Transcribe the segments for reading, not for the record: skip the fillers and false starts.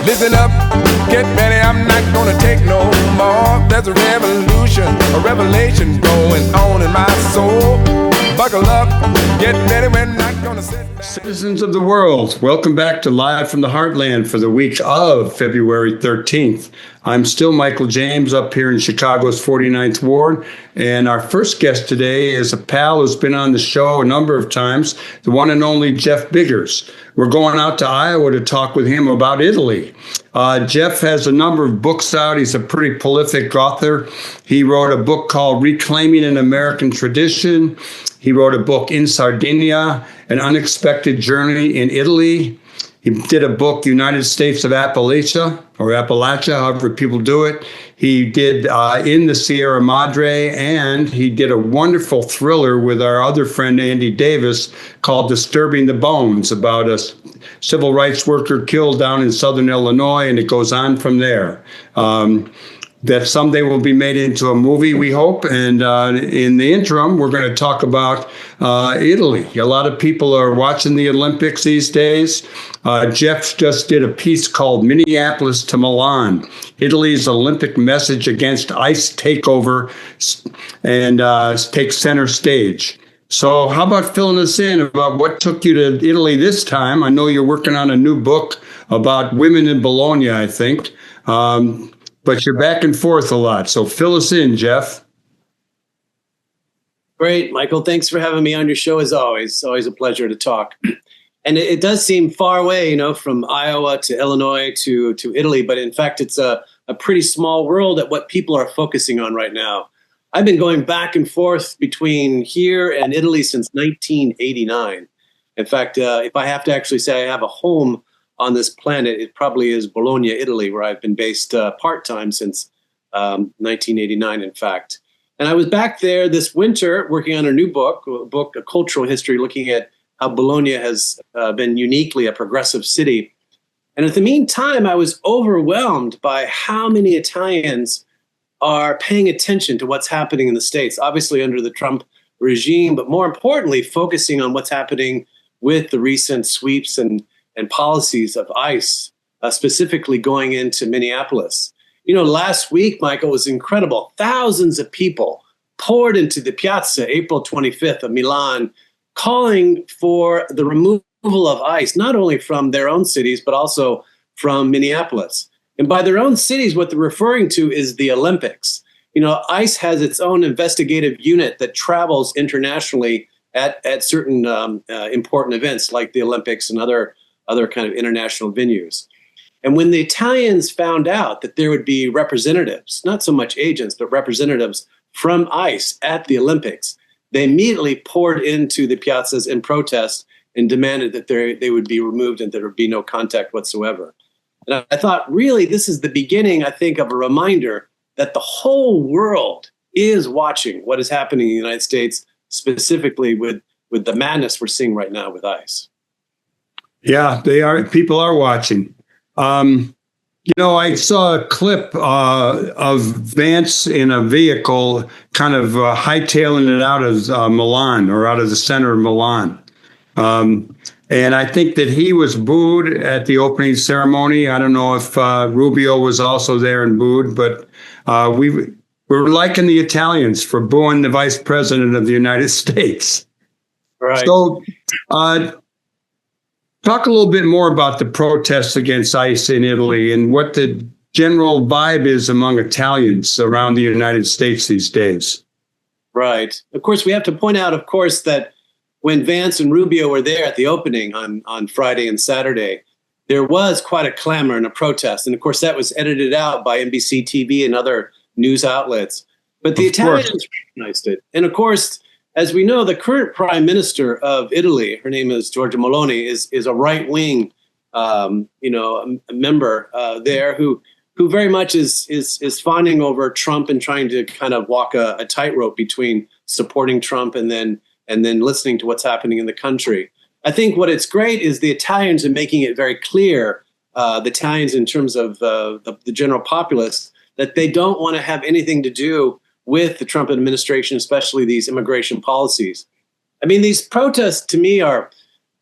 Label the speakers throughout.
Speaker 1: Listen up, get ready, I'm not gonna take no more. There's a revolution, a revelation going on in my soul. Buckle up, get ready, we're not gonna sit back.
Speaker 2: Citizens of the world, welcome back to Live from the Heartland for the week of February 13th. I'm still Michael James up here in Chicago's 49th Ward, and our first guest today is a pal who's been on the show a number of times, the one and only Jeff Biggers. We're going out to Iowa to talk with him about Italy. Jeff has a number of books out. He's a pretty prolific author. He wrote a book called Reclaiming an American Tradition. He wrote a book, In Sardinia, An Unexpected Journey in Italy. He did a book, United States of Appalachia, or Appalachia, however people do it. He did In the Sierra Madre, and he did a wonderful thriller with our other friend, Andy Davis, called Disturbing the Bones, about a civil rights worker killed down in southern Illinois, and it goes on from there. That someday will be made into a movie, we hope. And in the interim, we're going to talk about Italy. A lot of people are watching the Olympics these days. Jeff just did a piece called Minneapolis to Milan, Italy's Olympic message against ICE takeover and take center stage. So how about filling us in about what took you to Italy this time? I know you're working on a new book about women in Bologna, I think. But you're back and forth a lot. So fill us in, Jeff.
Speaker 3: Great, Michael. Thanks for having me on your show as always. It's always a pleasure to talk. And it does seem far away, from Iowa to Illinois to Italy. But in fact, it's a pretty small world at what people are focusing on right now. I've been going back and forth between here and Italy since 1989. In fact, if I have to actually say I have a home on this planet, it probably is Bologna, Italy, where I've been based part-time since 1989, in fact. And I was back there this winter working on a new book, a cultural history, looking at how Bologna has been uniquely a progressive city. And at the meantime, I was overwhelmed by how many Italians are paying attention to what's happening in the States, obviously under the Trump regime, but more importantly, focusing on what's happening with the recent sweeps and policies of ICE, specifically going into Minneapolis. Last week, Michael, was incredible. Thousands of people poured into the piazza April 25th of Milan, calling for the removal of ICE, not only from their own cities, but also from Minneapolis. And by their own cities, what they're referring to is the Olympics. ICE has its own investigative unit that travels internationally at certain important events like the Olympics and other kind of international venues. And when the Italians found out that there would be representatives, not so much agents, but representatives from ICE at the Olympics, they immediately poured into the piazzas in protest and demanded that they would be removed and there would be no contact whatsoever. And I thought, really, this is the beginning, I think, of a reminder that the whole world is watching what is happening in the United States, specifically with the madness we're seeing right now with ICE.
Speaker 2: Yeah, they are. People are watching. I saw a clip of Vance in a vehicle kind of hightailing it out of Milan, or out of the center of Milan. And I think that he was booed at the opening ceremony. I don't know if Rubio was also there and booed, but we're liking the Italians for booing the vice president of the United States.
Speaker 3: Right.
Speaker 2: So talk a little bit more about the protests against ICE in Italy and what the general vibe is among Italians around the United States these days.
Speaker 3: Right. Of course, we have to point out, that when Vance and Rubio were there at the opening on Friday and Saturday, there was quite a clamor and a protest. And of course, that was edited out by NBC TV and other news outlets. But the Italians recognized it. And of course, as we know, the current prime minister of Italy, her name is Giorgia Meloni, is a right-wing, a member there who very much is fawning over Trump and trying to kind of walk a tightrope between supporting Trump and then listening to what's happening in the country. I think what it's great is the Italians are making it very clear, the Italians in terms of the general populace, that they don't want to have anything to do with the Trump administration, especially these immigration policies. I mean, these protests to me are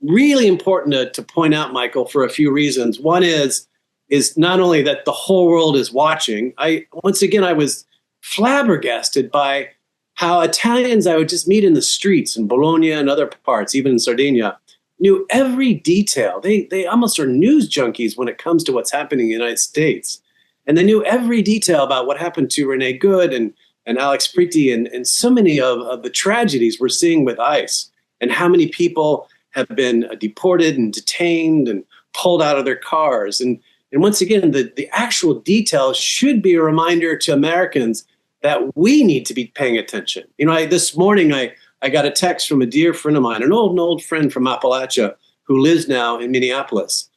Speaker 3: really important to point out, Michael, for a few reasons. One is is not only that the whole world is watching. I was flabbergasted by how Italians I would just meet in the streets in Bologna and other parts, even in Sardinia, knew every detail. They almost are news junkies when it comes to what's happening in the United States. And they knew every detail about what happened to Renee Good and Alex Priti and so many of the tragedies we're seeing with ICE and how many people have been deported and detained and pulled out of their cars. And once again, the actual details should be a reminder to Americans that we need to be paying attention. This morning I got a text from a dear friend of mine, an old friend from Appalachia who lives now in Minneapolis.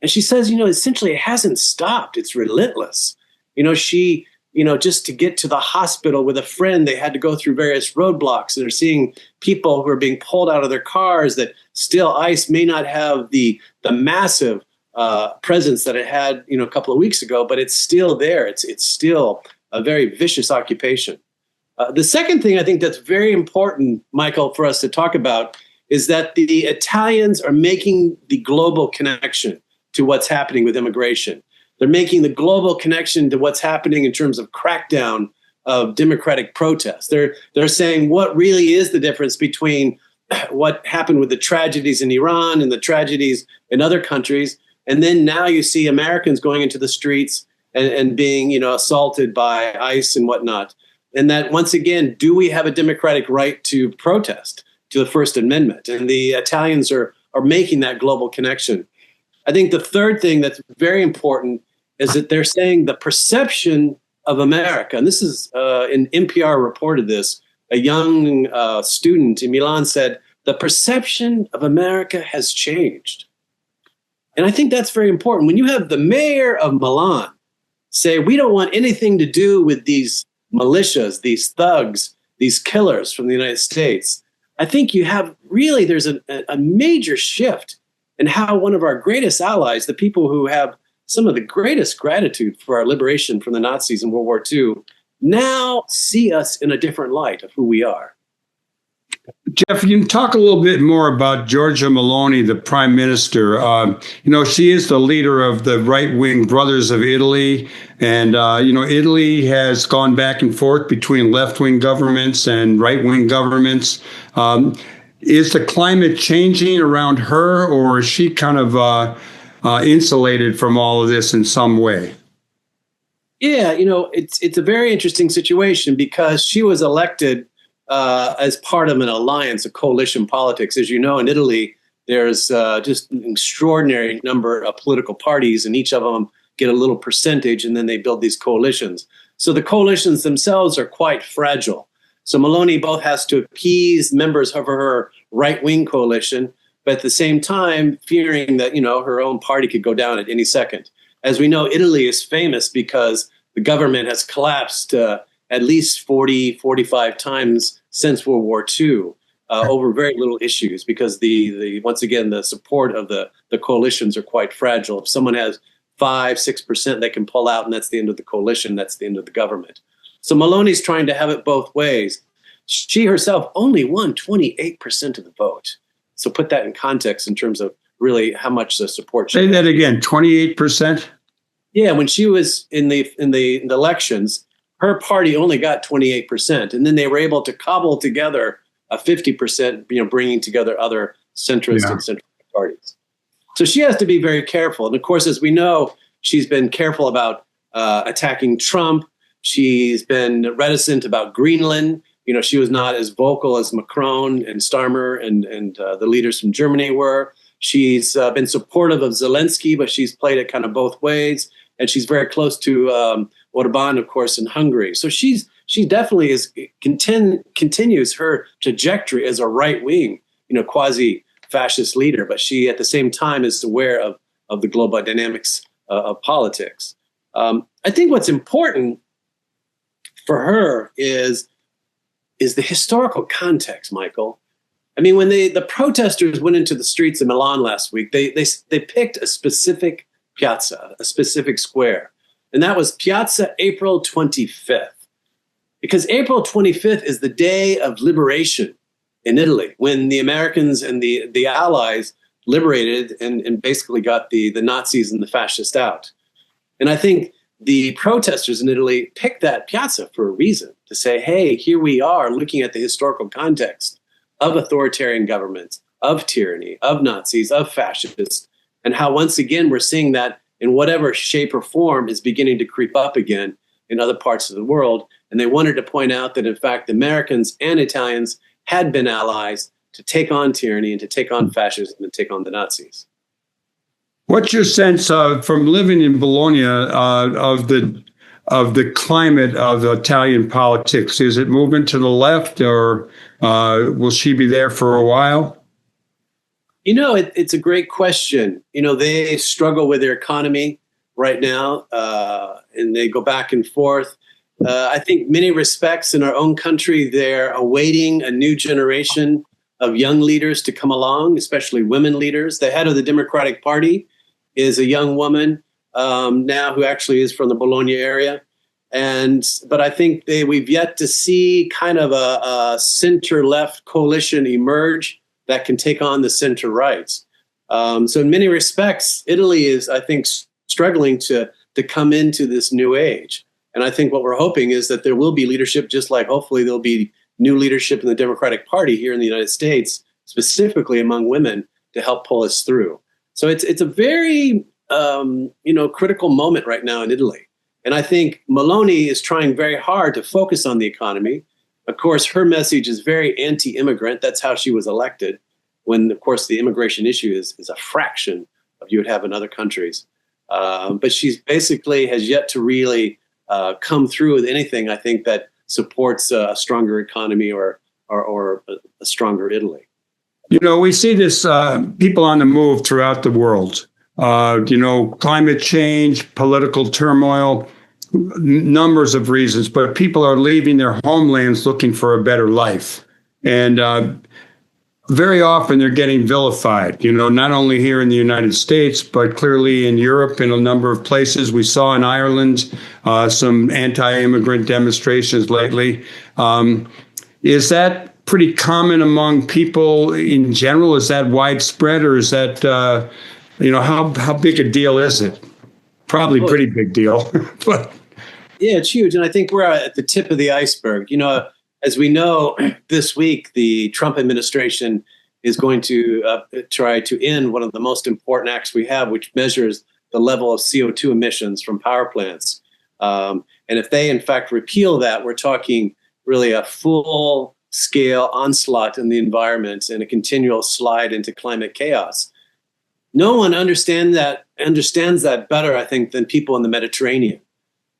Speaker 3: And she says, essentially it hasn't stopped. It's relentless. She just to get to the hospital with a friend, they had to go through various roadblocks. And they're seeing people who are being pulled out of their cars that still ICE may not have the massive presence that it had, a couple of weeks ago, but it's still there. It's still a very vicious occupation. The second thing I think that's very important, Michael, for us to talk about is that the Italians are making the global connection to what's happening with immigration. They're making the global connection to what's happening in terms of crackdown of democratic protests. They're saying what really is the difference between what happened with the tragedies in Iran and the tragedies in other countries. And then now you see Americans going into the streets and being, assaulted by ICE and whatnot. And that, once again, do we have a democratic right to protest, to the First Amendment? And the Italians are making that global connection. I think the third thing that's very important is that they're saying the perception of America, and this is in NPR reported this, a young student in Milan said, the perception of America has changed. And I think that's very important. When you have the mayor of Milan say, we don't want anything to do with these militias, these thugs, these killers from the United States, I think you have really, there's a major shift in how one of our greatest allies, the people who have some of the greatest gratitude for our liberation from the Nazis in World War II, now see us in a different light of who we are.
Speaker 2: Jeff, you can talk a little bit more about Giorgia Meloni, the prime minister. She is the leader of the right-wing Brothers of Italy. And, Italy has gone back and forth between left-wing governments and right-wing governments. Is the climate changing around her, or is she kind of insulated from all of this in some way?
Speaker 3: Yeah, it's a very interesting situation because she was elected as part of an alliance, a coalition politics. As you know, in Italy, there's just an extraordinary number of political parties, and each of them get a little percentage, and then they build these coalitions. So the coalitions themselves are quite fragile. So Meloni both has to appease members of her right-wing coalition, but at the same time, fearing that, her own party could go down at any second. As we know, Italy is famous because the government has collapsed at least 40, 45 times since World War II over very little issues because once again, the support of the coalitions are quite fragile. If someone has 5-6%, they can pull out, and that's the end of the coalition. That's the end of the government. So Meloni's trying to have it both ways. She herself only won 28% of the vote. So put that in context in terms of really how much the support.
Speaker 2: Say that again, 28%?
Speaker 3: Yeah, when she was in the elections, her party only got 28%, and then they were able to cobble together a 50%, bringing together other centrist and centrist parties. So she has to be very careful. And of course, as we know, she's been careful about attacking Trump. She's been reticent about Greenland. She was not as vocal as Macron and Starmer and the leaders from Germany were. She's been supportive of Zelensky, but she's played it kind of both ways. And she's very close to Orban, of course, in Hungary. So she definitely continues her trajectory as a right-wing, quasi-fascist leader. But she, at the same time, is aware of the global dynamics of politics. I think what's important for her is the historical context, Michael. I mean, when the protesters went into the streets of Milan last week, they picked a specific piazza, a specific square, and that was Piazza April 25th, because April 25th is the day of liberation in Italy, when the Americans and the Allies liberated and basically got the Nazis and the fascists out. And I think the protesters in Italy picked that piazza for a reason, to say, hey, here we are looking at the historical context of authoritarian governments, of tyranny, of Nazis, of fascists, and how once again we're seeing that in whatever shape or form is beginning to creep up again in other parts of the world. And they wanted to point out that, in fact, Americans and Italians had been allies to take on tyranny and to take on fascism and take on the Nazis.
Speaker 2: What's your sense from living in Bologna of the climate of Italian politics? Is it moving to the left, or will she be there for a while?
Speaker 3: It's a great question. They struggle with their economy right now, and they go back and forth. I think many respects in our own country, they're awaiting a new generation of young leaders to come along, especially women leaders. The head of the Democratic Party is a young woman now who actually is from the Bologna area. But I think we've yet to see kind of a center-left coalition emerge that can take on the center-rights. So in many respects, Italy is, I think, struggling to come into this new age. And I think what we're hoping is that there will be leadership, just like hopefully there'll be new leadership in the Democratic Party here in the United States, specifically among women, to help pull us through. So it's a very critical moment right now in Italy. And I think Meloni is trying very hard to focus on the economy. Of course, her message is very anti-immigrant. That's how she was elected, when, of course, the immigration issue is a fraction of you would have in other countries. But she's basically has yet to really come through with anything, I think, that supports a stronger economy or a stronger Italy.
Speaker 2: We see this people on the move throughout the world. Climate change, political turmoil, numbers of reasons, but people are leaving their homelands looking for a better life. And very often they're getting vilified, not only here in the United States, but clearly in Europe in a number of places. We saw in Ireland some anti-immigrant demonstrations lately. Is that pretty common among people in general? Is that widespread, or is that, how big a deal is it? Probably a pretty big deal. But
Speaker 3: yeah, it's huge. And I think we're at the tip of the iceberg. As we know, this week, the Trump administration is going to try to end one of the most important acts we have, which measures the level of CO2 emissions from power plants. And if they, in fact, repeal that, we're talking really a full-scale onslaught in the environment and a continual slide into climate chaos. No one understands that better, I think, than people in the Mediterranean,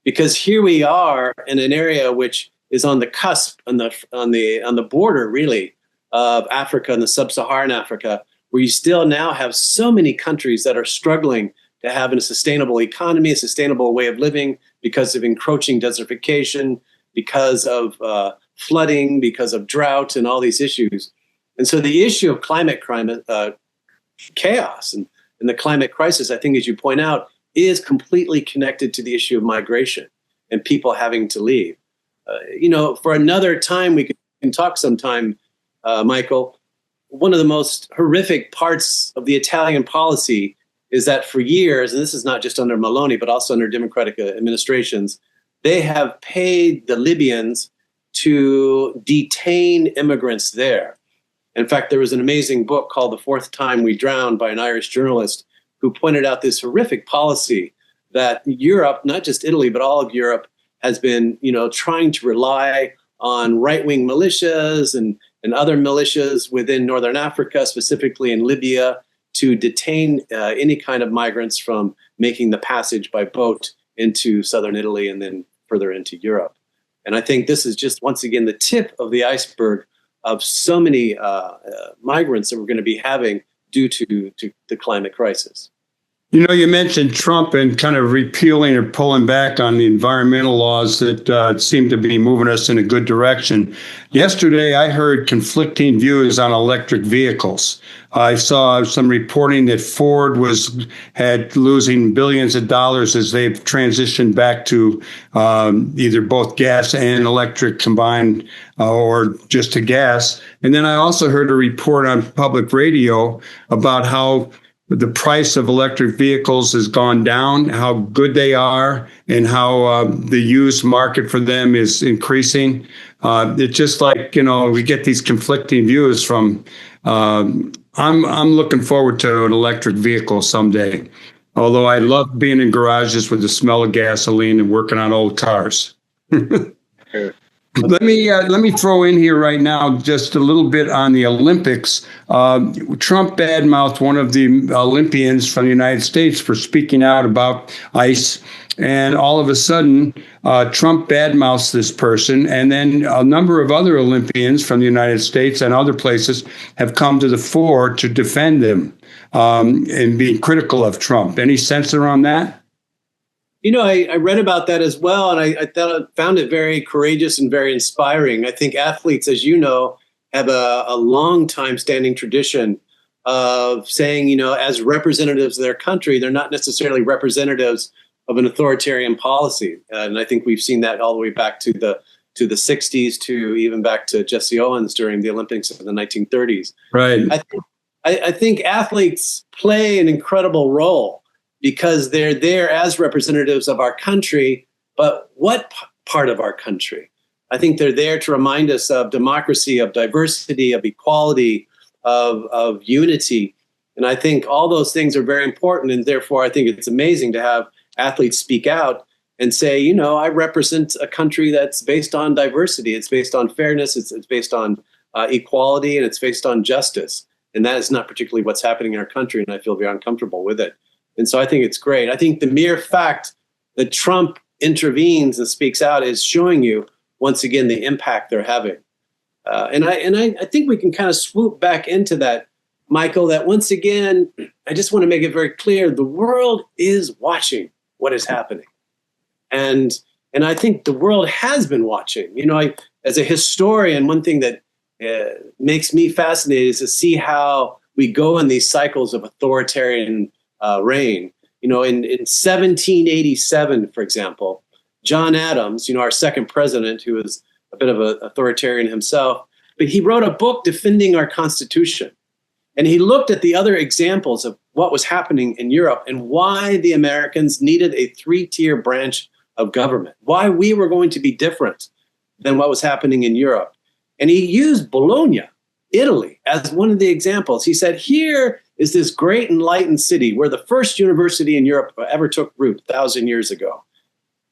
Speaker 3: because here we are in an area which is on the cusp, on the border, really, of Africa and the sub-Saharan Africa, where you still now have so many countries that are struggling to have a sustainable economy, a sustainable way of living, because of encroaching desertification, because of flooding, because of drought, and all these issues. And so the issue of climate chaos and the climate crisis, I think, as you point out, is completely connected to the issue of migration and people having to leave. For another time, we can talk sometime, Michael. One of the most horrific parts of the Italian policy is that for years, and this is not just under Meloni, but also under Democratic administrations, they have paid the Libyans to detain immigrants there. In fact, there was an amazing book called The Fourth Time We Drowned by an Irish journalist who pointed out this horrific policy that Europe, not just Italy, but all of Europe, has been, trying to rely on right-wing militias and other militias within Northern Africa, specifically in Libya, to detain any kind of migrants from making the passage by boat into southern Italy and then further into Europe. And I think this is just, once again, the tip of the iceberg of so many migrants that we're going to be having due to the climate crisis.
Speaker 2: You mentioned Trump and kind of repealing or pulling back on the environmental laws that seem to be moving us in a good direction. Yesterday, I heard conflicting views on electric vehicles. I saw some reporting that Ford had losing billions of dollars as they've transitioned back to either both gas and electric combined or just to gas. And then I also heard a report on public radio about how the price of electric vehicles has gone down, how good they are, and how the used market for them is increasing. It's just like, we get these conflicting views from, I'm looking forward to an electric vehicle someday. Although I love being in garages with the smell of gasoline and working on old cars.
Speaker 3: Sure.
Speaker 2: Let me throw in here right now just a little bit on the Olympics. Trump badmouthed one of the Olympians from the United States for speaking out about ice. And all of a sudden, Trump badmouths this person. And then a number of other Olympians from the United States and other places have come to the fore to defend him and be critical of Trump. Any sense around that?
Speaker 3: I read about that as well, and I found it very courageous and very inspiring. I think athletes, as you know, have a long time standing tradition of saying, as representatives of their country, they're not necessarily representatives of an authoritarian policy. And I think we've seen that all the way back to the 60s, to even back to Jesse Owens during the Olympics in the 1930s.
Speaker 2: Right.
Speaker 3: I think athletes play an incredible role because they're there as representatives of our country, but what part of our country? I think they're there to remind us of democracy, of diversity, of equality, of unity. And I think all those things are very important. And therefore, I think it's amazing to have athletes speak out and say, I represent a country that's based on diversity. It's based on fairness. It's based on equality, and it's based on justice. And that is not particularly what's happening in our country. And I feel very uncomfortable with it. And so I think it's great. I think the mere fact that Trump intervenes and speaks out is showing you, once again, the impact they're having. And I think we can kind of swoop back into that, Michael, that once again, I just want to make it very clear, the world is watching what is happening. And I think the world has been watching. As a historian, one thing that makes me fascinated is to see how we go in these cycles of authoritarian reign. In 1787, for example, John Adams, our second president, who was a bit of an authoritarian himself, but he wrote a book defending our Constitution. And he looked at the other examples of what was happening in Europe and why the Americans needed a three-tier branch of government, why we were going to be different than what was happening in Europe. And he used Bologna, Italy, as one of the examples. He said, here is this great enlightened city where the first university in Europe ever took root 1,000 years ago.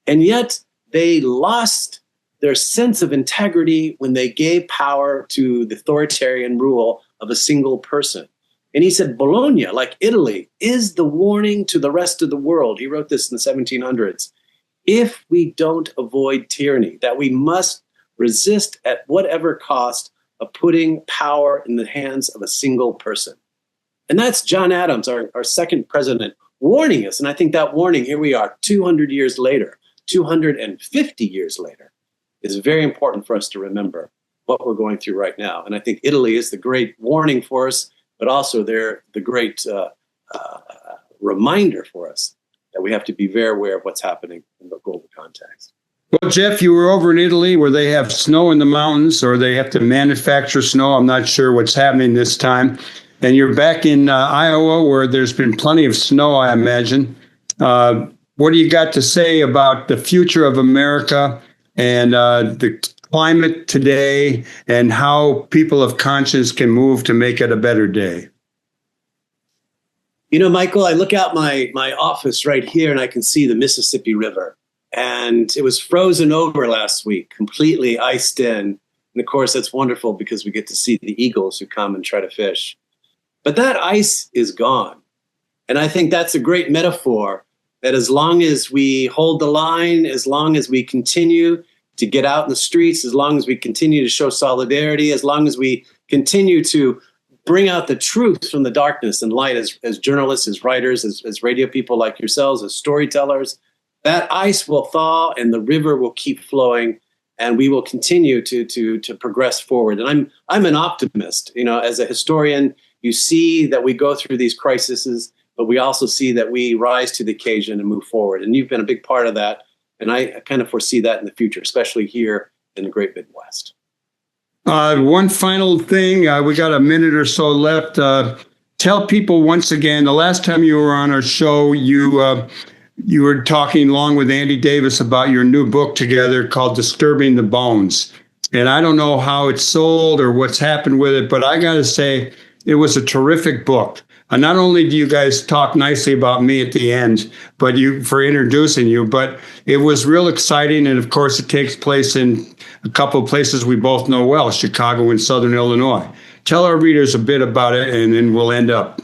Speaker 3: And yet they lost their sense of integrity when they gave power to the authoritarian rule of a single person. And he said, Bologna, like Italy, is the warning to the rest of the world. He wrote this in the 1700s. If we don't avoid tyranny, that we must resist at whatever cost of putting power in the hands of a single person. And that's John Adams, our second president, warning us. And I think that warning, here we are, 200 years later, 250 years later, is very important for us to remember what we're going through right now. And I think Italy is the great warning for us, but also they're the great reminder for us that we have to be very aware of what's happening in the global context.
Speaker 2: Well, Jeff, you were over in Italy where they have snow in the mountains, or they have to manufacture snow. I'm not sure what's happening this time. And you're back in Iowa where there's been plenty of snow, I imagine. What do you got to say about the future of America and the climate today and how people of conscience can move to make it a better day?
Speaker 3: Michael, I look out my office right here and I can see the Mississippi River. And it was frozen over last week, completely iced in. And of course, that's wonderful because we get to see the eagles who come and try to fish. But that ice is gone. And I think that's a great metaphor that as long as we hold the line, as long as we continue to get out in the streets, as long as we continue to show solidarity, as long as we continue to bring out the truth from the darkness and light as journalists, as writers, as radio people like yourselves, as storytellers, that ice will thaw and the river will keep flowing and we will continue to progress forward. And I'm an optimist. As a historian, you see that we go through these crises, but we also see that we rise to the occasion and move forward. And you've been a big part of that. And I kind of foresee that in the future, especially here in the great Midwest.
Speaker 2: One final thing. We got a minute or so left. tell people once again, the last time you were on our show, you were talking along with Andy Davis about your new book together called Disturbing the Bones. And I don't know how it's sold or what's happened with it, but I got to say, it was a terrific book. And not only do you guys talk nicely about me at the end, but for introducing you, but it was real exciting. And of course, it takes place in a couple of places we both know well, Chicago and Southern Illinois. Tell our readers a bit about it, and then we'll end up.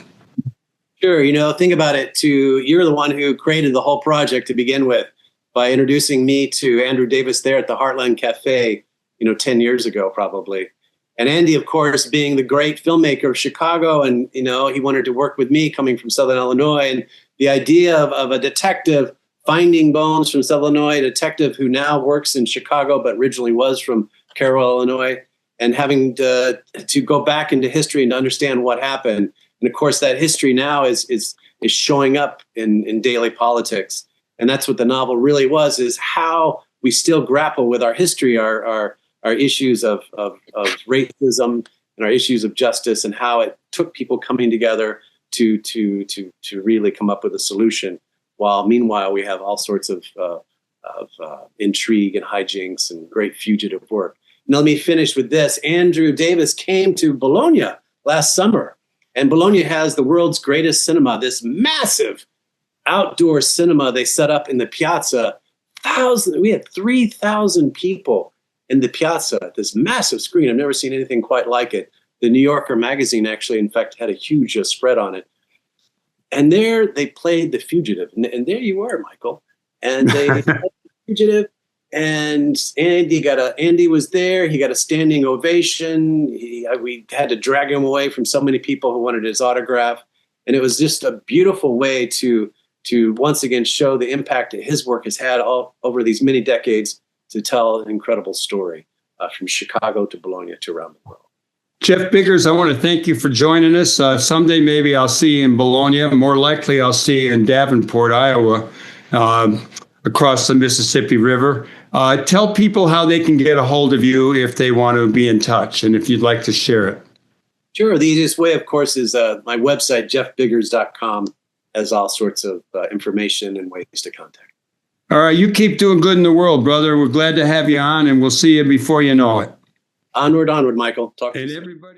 Speaker 3: Sure. Think about it. You're the one who created the whole project to begin with by introducing me to Andrew Davis there at the Heartland Cafe, 10 years ago, probably. And Andy, of course, being the great filmmaker of Chicago, and, he wanted to work with me coming from Southern Illinois. And the idea of a detective finding bones from Southern Illinois, a detective who now works in Chicago, but originally was from Carroll, Illinois, and having to go back into history and to understand what happened. And of course, that history now is showing up in daily politics. And that's what the novel really was, is how we still grapple with our history, our issues of racism and our issues of justice, and how it took people coming together to really come up with a solution. While meanwhile, we have all sorts of intrigue and hijinks and great fugitive work. Now, let me finish with this. Andrew Davis came to Bologna last summer, and Bologna has the world's greatest cinema, this massive outdoor cinema they set up in the piazza. We had 3,000 people in the piazza, this massive screen. I've never seen anything quite like it. The New Yorker magazine actually, in fact, had a huge spread on it. And there they played The Fugitive. And there you were, Michael. And they played The Fugitive. And Andy was there. He got a standing ovation. We had to drag him away from so many people who wanted his autograph. And it was just a beautiful way to once again show the impact that his work has had all over these many decades, to tell an incredible story from Chicago to Bologna to around the world.
Speaker 2: Jeff Biggers, I want to thank you for joining us. Someday maybe I'll see you in Bologna. More likely I'll see you in Davenport, Iowa, across the Mississippi River. Tell people how they can get a hold of you if they want to be in touch, and if you'd like to share it.
Speaker 3: Sure. The easiest way, of course, is my website, jeffbiggers.com, has all sorts of information and ways to contact.
Speaker 2: All right, you keep doing good in the world, brother. We're glad to have you on, and we'll see you before you know it.
Speaker 3: Onward, Michael. Talk to you soon.
Speaker 2: Everybody.